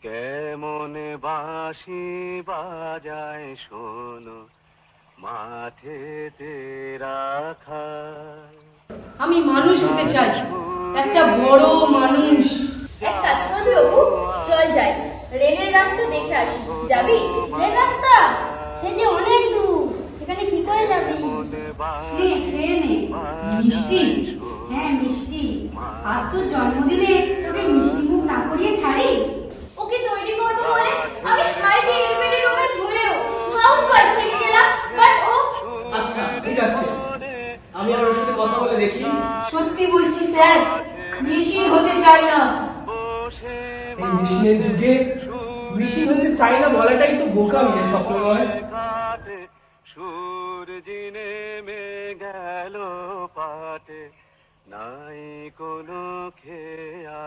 কেমন বাঁশি বাজায় শোনো মাঠেতে রাখা। আমি মানুষ হতে চাই, একটা বড় মানুষ। এক কাজ করবি অপু, চল যাই, রেলের রাস্তা দেখে আসি। যাবি? রেল রাস্তা সে যে অনেক দূর, এখানে কি করে যাবি? খেয়ে নে মিষ্টি। হ্যাঁ মিষ্টি। আজ তোর জন্মদিনে তোকে মিষ্টি মুখ না করিয়ে ছাড়ি? ওকে তৈরি করবো বলে আমি হাইলি এডুকেটেড ওম্যান হয়েও হাউস ওয়াইফ থেকে গেলাম, বাট ও। আচ্ছা ঠিক আছে, আমি আর ওর সাথে কথা বলে দেখি। সত্যি বলছি স্যার, মেশিন হতে চাই না। এই মেশিনের যুগে মেশিন হতে চাই না বলাটাই তো বোকামি রে স্বপ্নময়। সূর্য নেমে গেল পাটে, নাই কোনো খেয়া।